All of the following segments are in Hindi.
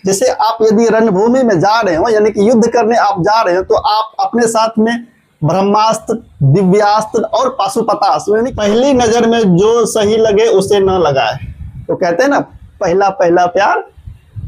जैसे आप यदि रणभूमि में जा रहे हो यानी कि युद्ध करने आप जा रहे हो तो आप अपने साथ में ब्रह्मास्त्र, दिव्यास्त्र और पाशुपतास्त्र यानी पहली नजर में जो सही लगे उसे न लगाए। तो कहते हैं ना, पहला पहला प्यार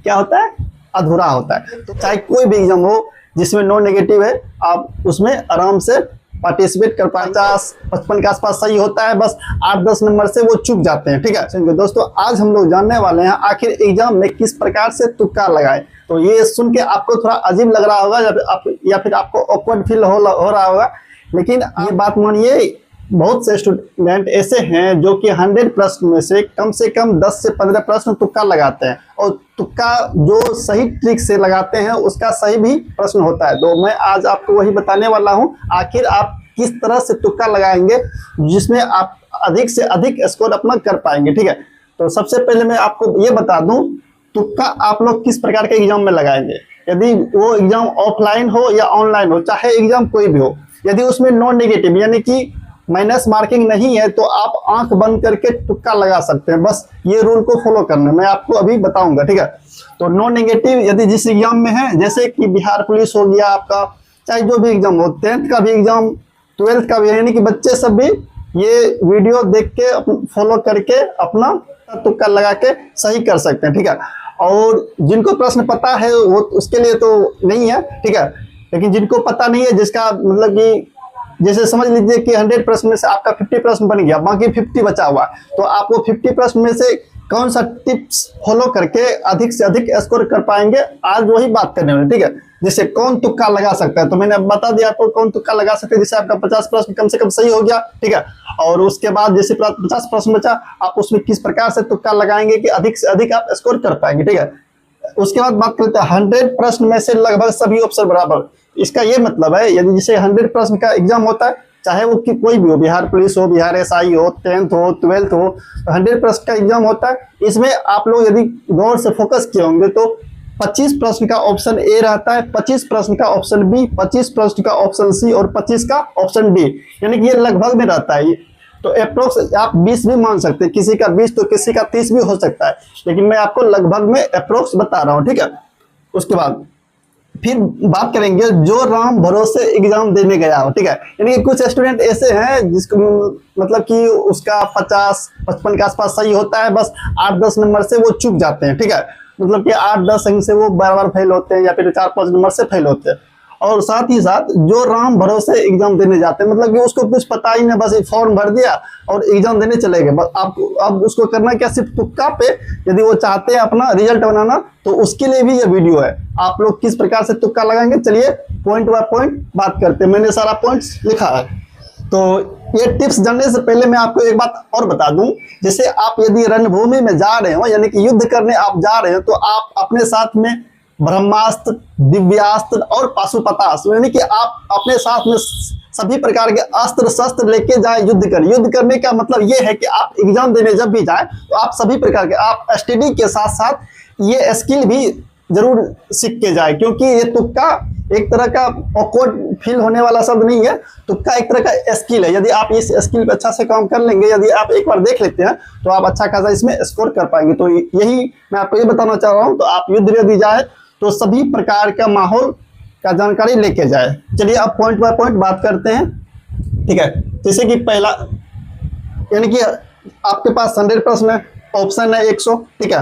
क्या होता है, अधूरा होता है। तो चाहे कोई भी एग्जाम हो जिसमें नो नेगेटिव है, आप उसमें आराम से पार्टिसिपेट कर पाए। 50-55 के आसपास सही होता है, बस 8-10 नंबर से वो चूक जाते हैं। ठीक है दोस्तों, आज हम लोग जानने वाले हैं आखिर एग्जाम में किस प्रकार से तुक्का लगाए। तो ये सुन के आपको थोड़ा अजीब लग रहा होगा या फिर आपको ऑकवर्ड फील हो रहा होगा, लेकिन ये बात मानिए, बहुत से स्टूडेंट ऐसे हैं जो कि 100 प्रश्न में से कम 10 से 15 प्रश्न तुक्का लगाते हैं, और तुक्का जो सही ट्रिक से लगाते हैं उसका सही भी प्रश्न होता है। तो मैं आज आपको वही बताने वाला हूं, आखिर आप किस तरह से तुक्का लगाएंगे जिसमें आप अधिक से अधिक स्कोर अपना कर पाएंगे। ठीक है, तो सबसे पहले मैं आपको ये बता दूं, तुक्का आप लोग किस प्रकार के एग्जाम में लगाएंगे। यदि वो एग्जाम ऑफलाइन हो या ऑनलाइन हो, चाहे एग्जाम कोई भी हो, यदि उसमें नॉन नेगेटिव यानी कि माइनस मार्किंग नहीं है तो आप आंख बंद करके तुक्का लगा सकते हैं। बस ये रूल को फॉलो करना, मैं आपको अभी बताऊंगा। ठीक है, तो नॉन नेगेटिव यदि जिस एग्जाम में है, जैसे कि बिहार पुलिस हो गया आपका, चाहे जो भी एग्जाम हो, 10th का भी एग्जाम, 12th का भी, यानी कि बच्चे सब भी ये वीडियो देख के फॉलो करके अपना तुक्का लगा के सही कर सकते हैं। ठीक है, और जिनको प्रश्न पता है वो उसके लिए तो नहीं है। ठीक है, लेकिन जिनको पता नहीं है, जिसका मतलब कि जैसे समझ लीजिए कि 100 प्रश्न में से आपका 50 प्रश्न बन गया, बाकी 50 बचा हुआ, तो आप वो 50 प्रश्न में से कौन सा टिप्स फॉलो करके अधिक से अधिक स्कोर कर पाएंगे, आज वही बात करने वाले। ठीक है, जैसे कौन तुक्का लगा सकता है, तो मैंने बता दिया आपको कौन तुक्का लगा सकते हैं। जैसे आपका 50 प्रश्न कम से कम सही हो गया। ठीक है, और उसके बाद जैसे 50 प्रश्न बचा, आप उसमें किस प्रकार से तुक्का लगाएंगे कि अधिक से अधिक आप स्कोर कर पाएंगे। ठीक है, उसके बाद बात करते हैं 100 प्रश्न में से लगभग सभी ऑप्शन बराबर। इसका ये मतलब है, यदि जैसे 100 प्रश्न का एग्जाम होता है, चाहे वो कोई भी हो, बिहार पुलिस हो, बिहार एसआई हो, 10th हो, 12th हो, 100 प्रश्न का एग्जाम होता है। इसमें आप लोग यदि गौर से फोकस किए होंगे तो 25 प्रश्न का ऑप्शन ए रहता है, 25 प्रश्न का ऑप्शन बी, 25 प्रश्न का ऑप्शन सी और 25 का ऑप्शन डी, यानी कि ये लगभग में रहता है। तो अप्रोक्स आप 20 भी मान सकते हैं, किसी का 20 तो किसी का 30 भी हो सकता है, लेकिन मैं आपको लगभग में अप्रोक्स बता रहा हूँ। ठीक है, उसके बाद फिर बात करेंगे जो राम भरोसे एग्जाम देने गया हो। ठीक है, यानी कि कुछ स्टूडेंट ऐसे हैं जिसको मतलब कि उसका 50-55 के आसपास सही होता है, बस 8-10 नंबर से वो चूक जाते हैं। ठीक है, मतलब कि 8-10 अंक से वो बार फेल होते हैं या फिर 4-5 नंबर से फेल होते हैं। और साथ ही साथ जो राम भरोसे एग्जाम देने जाते हैं, मतलब कि उसको कुछ पता ही नहीं, बस फॉर्म भर दिया और एग्जाम देने चले गए। बस अब उसको करना क्या, सिर्फ तुक्का पे यदि वो चाहते हैं अपना रिजल्ट बनाना, तो उसके लिए भी ये वीडियो है। आप लोग किस प्रकार से तुक्का लगाएंगे, चलिए पॉइंट बाय पॉइंट बात करते हैं। मैंने सारा पॉइंट्स लिखा है। तो ये टिप्स जानने से पहले मैं आपको एक बात और बता दूं, जैसे आप यदि रणभूमि में जा रहे हो यानी कि युद्ध करने आप जा रहे हो, तो आप अपने साथ में ब्रह्मास्त्र, दिव्यास्त्र और पाशुपतास्त्र, यानी कि आप अपने साथ में सभी प्रकार के अस्त्र शस्त्र लेके जाए युद्ध करें। युद्ध करने का मतलब ये है कि आप एग्जाम देने जब भी जाए तो आप सभी प्रकार के, आप स्टडी के साथ साथ ये स्किल भी जरूर सीख के जाए, क्योंकि ये तुक्का एक तरह का ऑकवर्ड फील होने वाला शब्द नहीं है। तुक्का एक तरह का स्किल है। यदि आप इस स्किल पे अच्छा से काम कर लेंगे, यदि आप एक बार देख लेते हैं, तो आप अच्छा खासा इसमें स्कोर कर पाएंगे। तो यही मैं आपको ये बताना चाह रहा हूँ। तो आप युद्ध यदि जाए तो सभी प्रकार का माहौल का जानकारी लेके जाए। चलिए अब पॉइंट बाय पॉइंट बात करते हैं। ठीक है, जैसे कि पहला, यानी कि आपके पास 100 प्रश्न है, ऑप्शन है 100। ठीक है,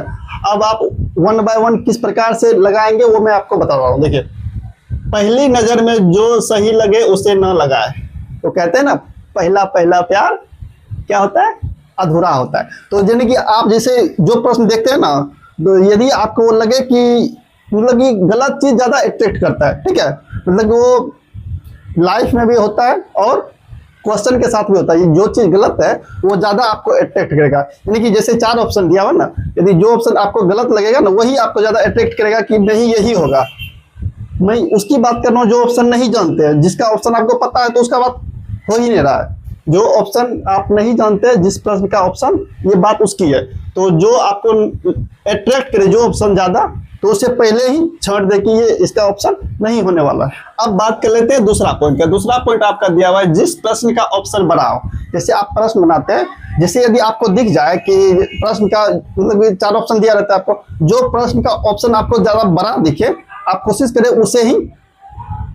अब आप 1 बाय 1 किस प्रकार से लगाएंगे वो मैं आपको बता रहा हूँ। देखिए, पहली नजर में जो सही लगे उसे न लगाए। तो कहते हैं ना, पहला पहला प्यार क्या होता है, अधूरा होता है। तो यानी कि आप जैसे जो प्रश्न देखते हैं ना, तो यदि आपको वो लगे कि मतलब कि गलत चीज ज्यादा अट्रैक्ट करता है, ठीक है, मतलब वो लाइफ में भी होता है और क्वेश्चन के साथ भी होता है, जो चीज गलत है वो ज्यादा आपको अट्रैक्ट करेगा। यानी कि जैसे 4 ऑप्शन दिया हुआ ना, यदि जो ऑप्शन आपको गलत लगेगा ना, वही आपको ज्यादा अट्रैक्ट करेगा कि नहीं यही होगा। मैं उसकी बात कर रहा हूँ जो ऑप्शन नहीं जानते हैं। जिसका ऑप्शन आपको पता है तो उसका बात हो ही नहीं रहा है। जो ऑप्शन आप नहीं जानते, जिस प्रश्न का ऑप्शन, ये बात उसकी है। तो जो आपको अट्रैक्ट करे, जो ऑप्शन ज्यादा तो उसे पहले ही छोड़ दे कि ये इसका ऑप्शन नहीं होने वाला है। अब बात कर लेते हैं दूसरा पॉइंट का। दूसरा पॉइंट आपका दिया हुआ है जिस प्रश्न का ऑप्शन बड़ा हो। जैसे आप प्रश्न बनाते हैं, जैसे यदि आपको दिख जाए कि प्रश्न का मतलब 4 ऑप्शन दिया रहता है आपको, जो प्रश्न का ऑप्शन आपको ज्यादा बड़ा दिखे आप कोशिश करें उसे ही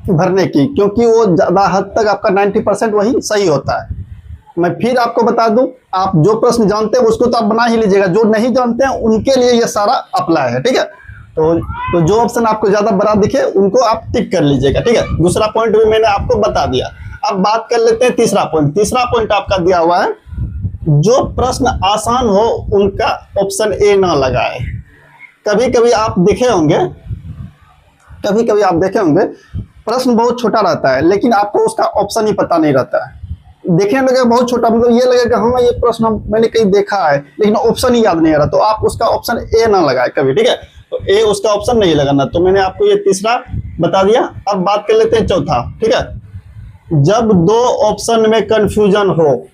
भरने की, क्योंकि वो ज्यादा हद तक आपका 90% वही सही होता है। मैं फिर आपको बता दूं, आप जो प्रश्न जानते हैं उसको तो आप बना ही लीजिएगा, जो नहीं जानते हैं उनके लिए ये सारा अप्लाई है, ठीक है। तो जो ऑप्शन आपको ज्यादा बड़ा दिखे उनको आप टिक कर लीजिएगा, ठीक है। दूसरा पॉइंट भी मैंने आपको बता दिया। अब बात कर लेते हैं तीसरा पॉइंट। तीसरा पॉइंट आपका दिया हुआ है जो प्रश्न आसान हो उनका ऑप्शन ए ना लगाए। कभी कभी आप देखे होंगे प्रश्न बहुत छोटा रहता है लेकिन आपको उसका ऑप्शन ही पता नहीं रहता है। देखने में लगेगा बहुत छोटा, मतलब ये लगेगा हाँ ये प्रश्न मैंने कहीं देखा है लेकिन ऑप्शन ही याद नहीं आ रहा, तो आप उसका ऑप्शन ए ना लगाए कभी, ठीक है। तो ए उसका ऑप्शन नहीं लगाना। तो मैंने आपको ये तीसरा बता दिया। अब बात कर लेते हैं चौथा, ठीक है। जब 2 ऑप्शन में कंफ्यूजन हो,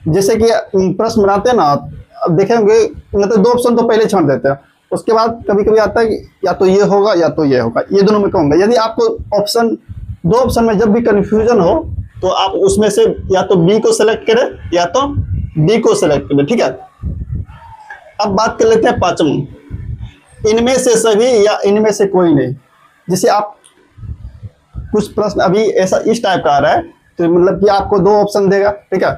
जैसे कि प्रश्न बनाते हैं ना, अब देखेंगे मतलब 2 ऑप्शन तो पहले छोड़ देते हैं, उसके बाद कभी कभी आता है कि या तो ये होगा या तो ये होगा, ये दोनों में कहूंगा। यदि आपको 2 ऑप्शन में जब भी कंफ्यूजन हो तो आप उसमें से या तो बी को सिलेक्ट करें या तो डी को सिलेक्ट करें, ठीक है। अब बात कर लेते हैं पांचवा, इनमें से सभी या इनमें से कोई नहीं। जैसे आप कुछ प्रश्न अभी ऐसा इस टाइप का आ रहा है तो मतलब कि आपको 2 ऑप्शन देगा, ठीक है,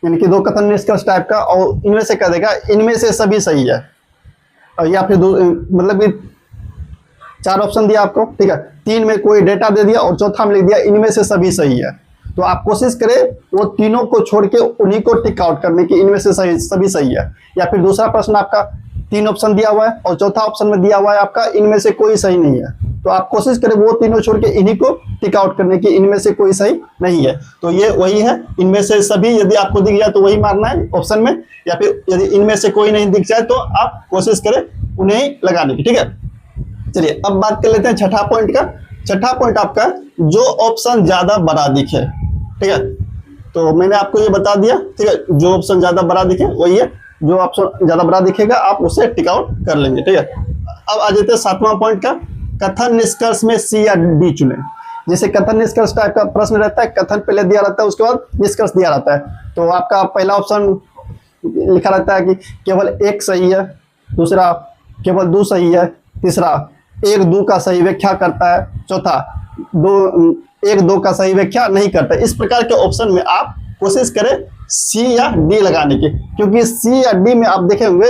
यानी कि 2 कथन निष्कर्ष टाइप का, और इनमें से कह देगा इनमें से सभी सही है, और या फिर मतलब कि 4 ऑप्शन दिया आपको, ठीक है, 3 में कोई डेटा दे दिया और चौथा में लिख दिया इनमें से सभी सही है। तो आप कोशिश करें वो तीनों को छोड़ के उन्हीं को टिक आउट करने की, इनमें से सभी सही है। या फिर दूसरा प्रश्न आपका 3 ऑप्शन दिया हुआ है और चौथा ऑप्शन में दिया हुआ है आपका इनमें से कोई सही नहीं है, तो आप कोशिश करें वो तीनों छोड़ के इन्हीं को टिक आउट करने की, इनमें से कोई सही नहीं है। तो ये वही है, इनमें से सभी यदि आपको दिख जाए तो वही मारना है ऑप्शन में, या फिर यदि इनमें से कोई नहीं दिख जाए तो आप कोशिश करें उन्हें लगाने की, ठीक है। चलिए अब बात कर लेते हैं छठा पॉइंट का। छठा पॉइंट आपका जो ऑप्शन ज्यादा बड़ा दिखे, ठीक है। तो मैंने आपको ये बता दिया, ठीक है, जो ऑप्शन ज्यादा बड़ा दिखे वही है, जो ऑप्शन ज्यादा बड़ा दिखेगा आप उसे टिक आउट कर लेंगे, ठीक है। अब आ जाते हैं 7वां पॉइंट का, कथन निष्कर्ष में सी या डी चुने। जैसे कथन निष्कर्ष टाइप का प्रश्न रहता है, कथन पहले दिया रहता है उसके बाद निष्कर्ष दिया रहता है। तो आपका पहला ऑप्शन लिखा रहता है कि केवल 1 सही है, दूसरा केवल 2 सही है, तीसरा 1-2 का सही व्याख्या करता है, चौथा 1-2 का सही व्याख्या नहीं करता। इस प्रकार के ऑप्शन में आप कोशिश करें सी या डी लगाने की, क्योंकि सी या डी में आप देखे होंगे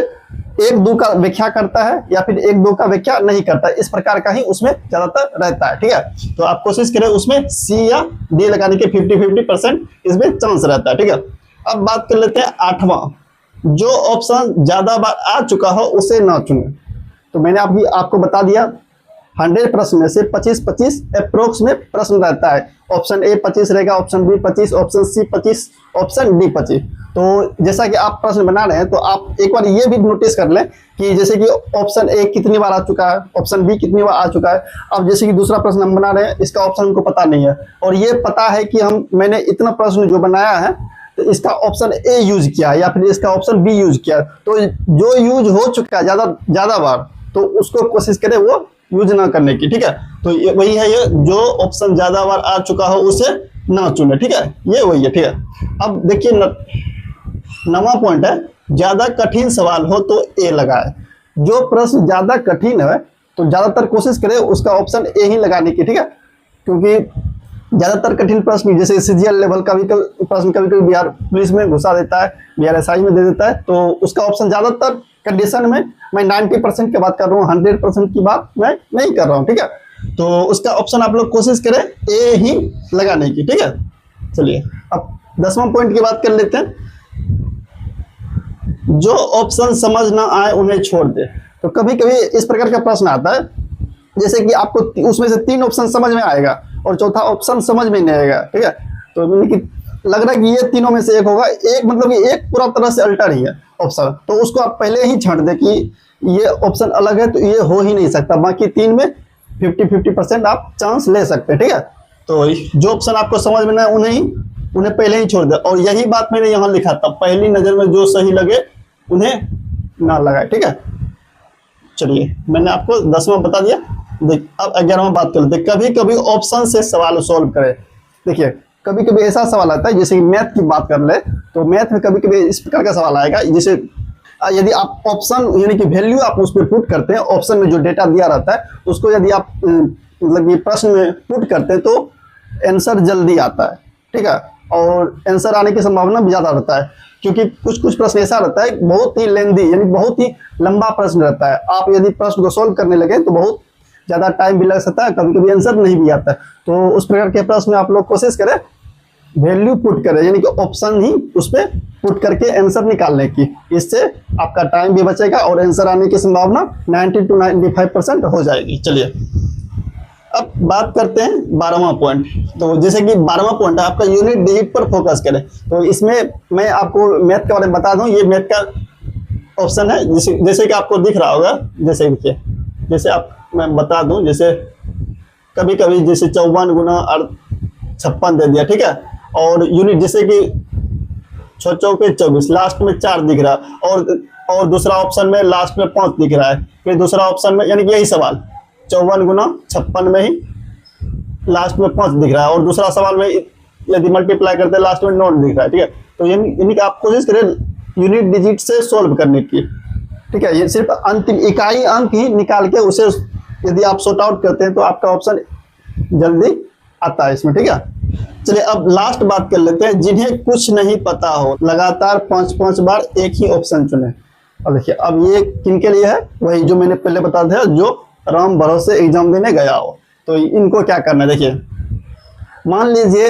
1-2 का व्याख्या करता है या फिर 1-2 का व्याख्या नहीं करता, इस प्रकार का ही उसमें ज्यादातर रहता है, ठीक है। तो आप कोशिश करें उसमें सी या डी लगाने के 50-50% इसमें चांस रहता है, ठीक है। अब बात कर लेते हैं 8वां, जो ऑप्शन ज्यादा बार आ चुका हो उसे ना चुने। तो मैंने अभी आपको बता दिया 100 प्रश्न में से 25-25 अप्रोक्स में प्रश्न रहता है। ऑप्शन ए 25 रहेगा, option B 25, option C 25, option D 25। तो जैसा कि आप प्रश्न बना रहे हैं तो आप एक बार ये भी नोटिस कर लें कि जैसे कि ऑप्शन ए कितनी बार आ चुका है, ऑप्शन बी कितनी बार आ चुका है। अब जैसे कि दूसरा प्रश्न हम बना रहे हैं, इसका ऑप्शन हमको पता नहीं है और ये पता है कि मैंने इतना प्रश्न जो बनाया है तो इसका ऑप्शन ए यूज किया या फिर इसका ऑप्शन बी यूज किया। तो जो यूज हो चुका है ज्यादा बार, तो उसको कोशिश करें वो यूज ना करने की, ठीक है। तो ये वही है, ये जो ऑप्शन ज्यादा बार आ चुका हो उसे ना चुने, ठीक है, ये वही है, ठीक है। अब देखिए 9वां पॉइंट है, ज्यादा कठिन सवाल हो तो ए लगाए। जो प्रश्न ज्यादा कठिन है तो ज्यादातर कोशिश करें उसका ऑप्शन ए ही लगाने की, ठीक है, क्योंकि ज्यादातर कठिन प्रश्न जैसे सीजीएल लेवल का भी प्रश्न कभी कभी बिहार पुलिस में घुसा देता है, बिहार एसआई में दे देता है, तो उसका ऑप्शन ज्यादातर कंडीशन में मैं 90% की बात कर रहा हूँ, 100% की बात मैं नहीं कर रहा हूँ, ठीक है। तो उसका ऑप्शन आप लोग कोशिश करें ए ही लगाने की, ठीक है। चलिए अब 10वां पॉइंट की बात कर लेते हैं, जो ऑप्शन समझ ना आए उन्हें छोड़ दे। तो कभी कभी इस प्रकार का प्रश्न आता है जैसे कि आपको उसमें से 3 ऑप्शन समझ में आएगा और चौथा ऑप्शन समझ में नहीं आएगा, ठीक है। तो लग रहा है कि ये तीनों में से एक होगा, एक मतलब कि एक पूरा तरह से अल्टर ही है ऑप्शन, तो उसको आप पहले ही छांट दे कि ये ऑप्शन अलग है तो ये हो ही नहीं सकता। बाकी 3 में 50-50% आप चांस ले सकते हैं, ठीक है। तो जो ऑप्शन आपको समझ में ना उन्हें पहले ही छोड़ दे, और यही बात मैंने यहाँ लिखा था, पहली नजर में जो सही लगे उन्हें ना लगाए, ठीक है। चलिए मैंने आपको 10वां बता दिया। देख अब 11वां बात कर लेते हैं। कभी कभी ऑप्शन से सवाल सॉल्व करें। देखिए कभी कभी ऐसा सवाल आता है, जैसे कि मैथ की बात कर ले तो मैथ में कभी कभी इस प्रकार का सवाल आएगा, जैसे यदि आप ऑप्शन यानी कि वैल्यू आप उस पर पुट करते हैं, ऑप्शन में जो डेटा दिया रहता है उसको यदि आप मतलब ये प्रश्न में पुट करते हैं तो आंसर जल्दी आता है, ठीक है, और आंसर आने की संभावना भी ज़्यादा रहता है, क्योंकि कुछ कुछ प्रश्न ऐसा रहता है बहुत ही लेंदी यानी बहुत ही लंबा प्रश्न रहता है। आप यदि प्रश्न को सोल्व करने लगे तो बहुत ज़्यादा टाइम भी लग सकता है, कभी कभी आंसर नहीं भी आता है। तो उस प्रकार के प्रश्न में आप लोग कोशिश करें वैल्यू पुट करें, यानी कि ऑप्शन ही उस पर पुट करके आंसर निकालने की, इससे आपका टाइम भी बचेगा और आंसर आने की संभावना 90 to 95% हो जाएगी। चलिए अब बात करते हैं 12वां पॉइंट। तो जैसे कि 12वां पॉइंट है आपका यूनिट डिजिट पर फोकस करें। तो इसमें मैं आपको मैथ के बारे में बता दूं, ये मैथ का ऑप्शन है, जैसे कि आपको दिख रहा होगा, जैसे देखिए, जैसे आप मैं बता दूं, जैसे कभी कभी जैसे 54 गुना 56 दे दिया, ठीक है, और यूनिट जैसे कि 6 चौके 24, लास्ट में 4 दिख रहा है, और दूसरा ऑप्शन में लास्ट में 5 दिख रहा है, फिर दूसरा ऑप्शन में यानी कि यही सवाल 54 गुना 56 में ही लास्ट में 5 दिख रहा है, और दूसरा सवाल में यदि मल्टीप्लाई करते हैं लास्ट में 9 दिख रहा है, ठीक है। तो यानी कि आप कोशिश करें यूनिट डिजिट से सोल्व करने की, ठीक है। ये सिर्फ अंतिम इकाई अंक ही निकाल के उसे यदि आप सॉर्ट आउट करते हैं तो आपका ऑप्शन जल्दी आता है इसमें, ठीक है। चलिए अब लास्ट बात कर लेते हैं, जिन्हें कुछ नहीं पता हो लगातार 5-5 बार एक ही ऑप्शन चुने। अब देखिए अब ये किन के लिए है, वही जो मैंने पहले बता दिया, जो राम भरोसे एग्जाम देने गया हो। तो इनको क्या करना है, देखिए मान लीजिए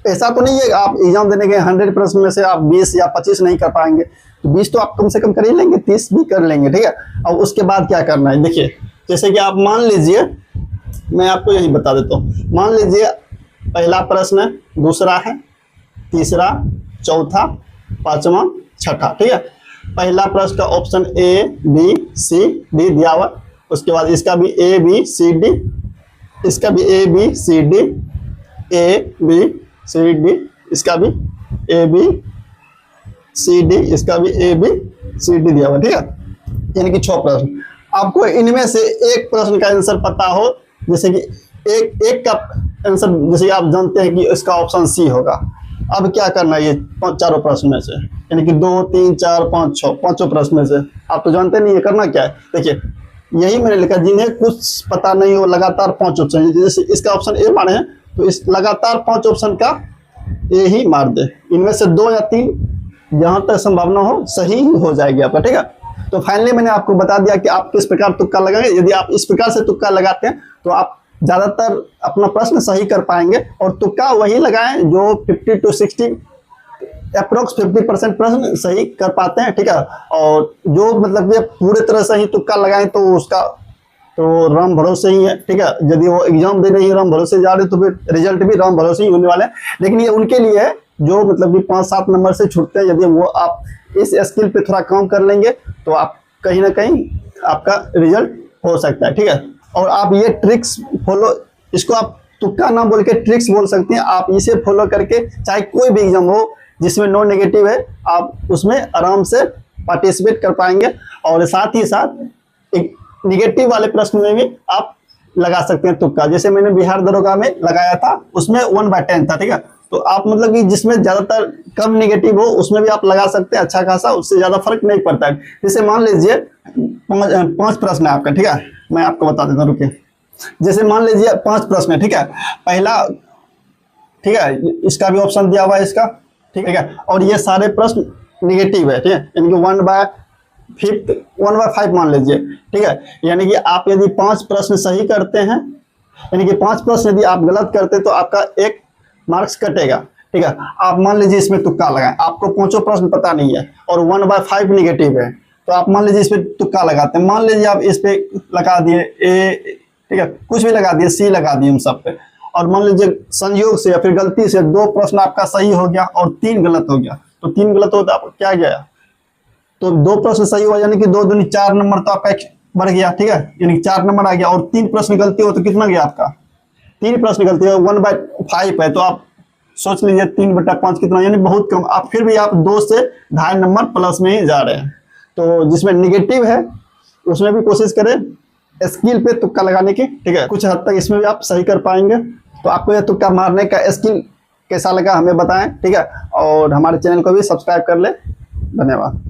ऐसा तो नहीं है आप एग्जाम देने गए 100 प्रश्न में से आप 20 या 25 नहीं कर पाएंगे, तो 20 तो आप कम से कम कर ही लेंगे, 30 भी कर लेंगे, ठीक है। अब उसके बाद क्या करना है, देखिए जैसे कि आप मान लीजिए, मैं आपको यही बता देता हूँ, मान लीजिए पहला प्रश्न है, दूसरा है, तीसरा, चौथा, पांचवा, छठा, ठीक है। पहला प्रश्न का option A B C D दिया हुआ, उसके बाद इसका भी A B C D, इसका भी A B C D, A B C D, इसका भी A B C D, इसका भी A B C D दिया हुआ, ठीक है। यानी कि 6 प्रश्न। आपको इनमें से एक प्रश्न का आंसर पता हो, जैसे कि एक का आंसर जैसे आप जानते हैं कि इसका ऑप्शन C होगा। अब क्या करना है, ये चारों प्रश्न में से, यानी कि 2 3 4 5 6 पांचों प्रश्न में से आप तो जानते नहीं है करना क्या है। देखिए यही मैंने लिखा, जिन्हें कुछ पता नहीं हो लगातार 5 ऑप्शन, जैसे इसका ऑप्शन A माने हैं तो इस लगातार 5 ऑप्शन का A ही मार दे, इनमें से 2 या 3 जहां तक संभावना हो सही हो जाएगी आपका, ठीक है। तो फाइनली मैंने आपको बता दिया कि आप किस प्रकार तुक्का लगाएंगे। यदि आप इस प्रकार से तुक्का लगाते हैं तो आप ज्यादातर अपना प्रश्न सही कर पाएंगे, और तुक्का वही लगाएं जो 50 to 60 अप्रोक्स 50% प्रश्न सही कर पाते हैं, ठीक है। और जो मतलब ये पूरे तरह से ही तुक्का लगाएं तो उसका तो राम भरोसे ही है, ठीक है। यदि वो एग्जाम देने ही राम भरोसे जा रहे तो फिर रिजल्ट भी राम भरोसे ही होने वाले हैं। लेकिन ये उनके लिए है जो मतलब कि 5-7 नंबर से छूटते हैं। यदि वो आप इस स्किल पे थोड़ा काम कर लेंगे तो आप कहीं ना कहीं आपका रिजल्ट हो सकता है, ठीक है। और आप ये ट्रिक्स फॉलो, इसको आप तुक्का ना बोल के ट्रिक्स बोल सकते हैं, आप इसे फॉलो करके चाहे कोई भी एग्जाम हो जिसमें नो नेगेटिव है, आप उसमें आराम से पार्टिसिपेट कर पाएंगे। और साथ ही साथ एक निगेटिव वाले प्रश्न में भी आप लगा सकते हैं तुक्का, जैसे मैंने बिहार दरोगा में लगाया था, उसमें 1/10 था, ठीक है। तो आप मतलब कि जिसमें ज्यादातर कम नेगेटिव हो उसमें भी आप लगा सकते हैं अच्छा खासा, उससे ज्यादा फर्क नहीं पड़ता है। जैसे मान लीजिए 5 प्रश्न है आपका, ठीक है, मैं आपको बता देता हूँ, रुकिए। जैसे मान लीजिए 5 प्रश्न है, ठीक है, पहला, ठीक है, इसका भी ऑप्शन दिया हुआ है इसका, ठीक है, और ये सारे प्रश्न निगेटिव है, ठीक है, यानी कि 1/5 मान लीजिए, ठीक है। यानी कि आप यदि 5 प्रश्न सही करते हैं, यानी कि 5 प्रश्न यदि आप गलत करते हैं तो आपका 1 मार्क्स कटेगा, ठीक है। आप मान लीजिए इसमें तुक्का लगाएं, आपको 5 प्रश्न पता नहीं है और 1/5 निगेटिव है, तो आप मान लीजिए इस पे तुक्का लगाते हैं। मान लीजिए आप इस पे लगा दिए A, ठीक है, कुछ भी लगा दिए, C लगा दिए हम सब पे, और मान लीजिए संयोग से या फिर गलती से 2 प्रश्न आपका सही हो गया और 3 गलत हो गया, तो 3 गलत हो तो आपको क्या गया, तो 2 प्रश्न सही हुआ, यानी कि 2 दूनी 4 नंबर तो आपका बढ़ गया, ठीक है, यानी 4 नंबर आ गया। और 3 प्रश्न गलती हो तो कितना गया आपका, 3 प्रश्न गलती है, 1/5 है, तो आप सोच लीजिए 3/5 कितना, यानी बहुत कम। आप फिर भी आप 2 से 2.5 नंबर प्लस में ही जा रहे हैं। तो जिसमें निगेटिव है उसमें भी कोशिश करें स्किल पे तुक्का लगाने की, ठीक है। कुछ हद तक इसमें भी आप सही कर पाएंगे। तो आपको यह तुक्का मारने का स्किल कैसा लगा हमें बताएं, ठीक है। और हमारे चैनल को भी सब्सक्राइब कर ले। धन्यवाद।